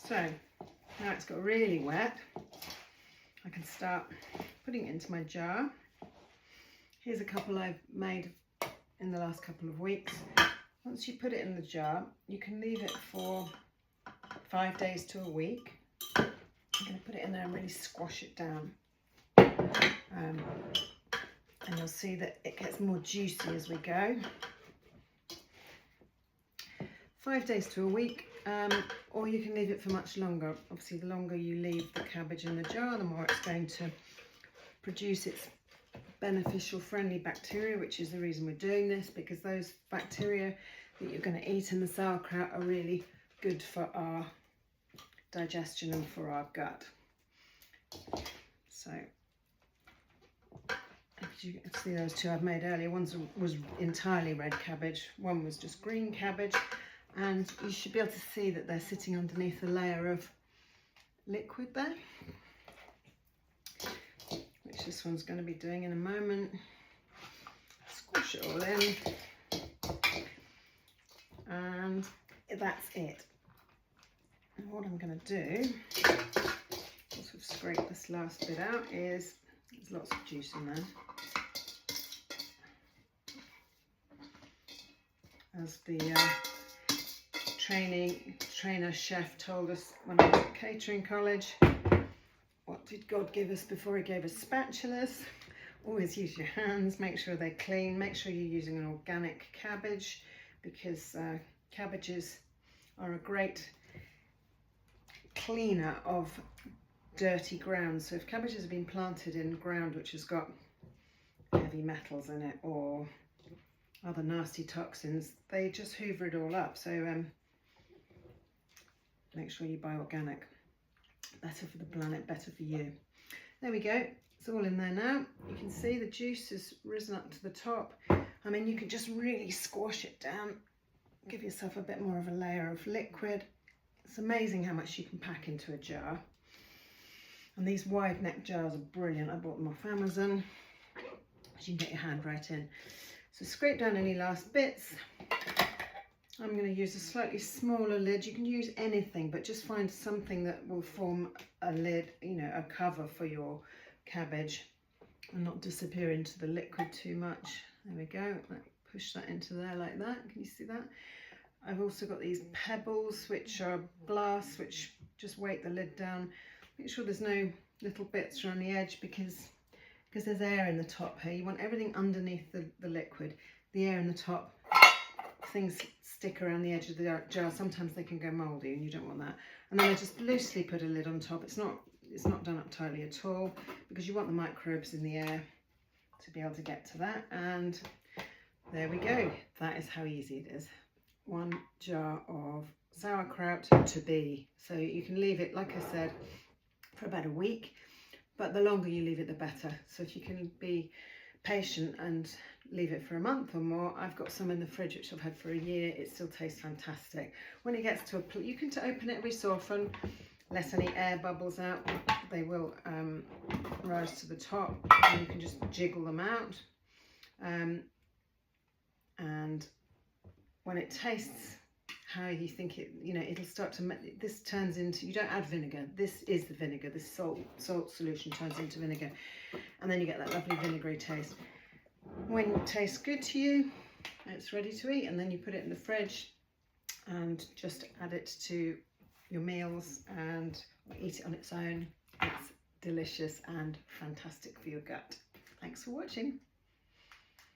So now it's got really wet, I can start putting it into my jar. Here's a couple I've made in the last couple of weeks. Once you put it in the jar, you can leave it for 5 days to a week. I'm going to put it in there and really squash it down. And you'll see that it gets more juicy as we go. 5 days to a week, or you can leave it for much longer. Obviously, the longer you leave the cabbage in the jar, the more it's going to produce its beneficial friendly bacteria, which is the reason we're doing this, because those bacteria that you're going to eat in the sauerkraut are really good for our digestion and for our gut. So if you can see those two I've made earlier, one was entirely red cabbage, one was just green cabbage, and you should be able to see that they're sitting underneath a layer of liquid there, which this one's going to be doing in a moment. Squish it all in, and that's it. And what I'm going to do, once we've scraped this last bit out, is there's lots of juice in there. As the trainer chef told us when I was at catering college, what did God give us before he gave us spatulas? Always use your hands, make sure they're clean, make sure you're using an organic cabbage, because cabbages are a great cleaner of dirty ground. So if cabbages have been planted in ground which has got heavy metals in it or other nasty toxins, they just hoover it all up. So make sure you buy organic. Better for the planet, better for you. There we go, it's all in there now. You can see the juice has risen up to the top. I mean, you can just really squash it down, give yourself a bit more of a layer of liquid. It's amazing how much you can pack into a jar. And these wide neck jars are brilliant. I bought them off Amazon. You can get your hand right in. So scrape down any last bits. I'm going to use a slightly smaller lid. You can use anything, but just find something that will form a lid, you know, a cover for your cabbage and not disappear into the liquid too much. There we go. Push that into there like that. Can you see that? I've also got these pebbles, which are glass, which just weight the lid down. Make sure there's no little bits around the edge, because there's air in the top here. You want everything underneath the liquid. The air in the top, things stick around the edge of the jar. Sometimes they can go mouldy and you don't want that. And then I just loosely put a lid on top. It's not done up tightly at all, because you want the microbes in the air to be able to get to that. And there we go. That is how easy it is. 1 jar of sauerkraut to be. So you can leave it, like I said, for about a week, but the longer you leave it, the better. So if you can be patient and leave it for a month or more, I've got some in the fridge which I've had for a year. It still tastes fantastic. When it gets to you can open it every so often, let any air bubbles out. They will rise to the top, and you can just jiggle them out. And when it tastes how you think it, you know, it'll start to, this turns into, you don't add vinegar, this is the vinegar, this salt solution turns into vinegar, and then you get that lovely vinegary taste. When it tastes good to you, it's ready to eat, and then you put it in the fridge and just add it to your meals and eat it on its own. It's delicious and fantastic for your gut. Thanks for watching.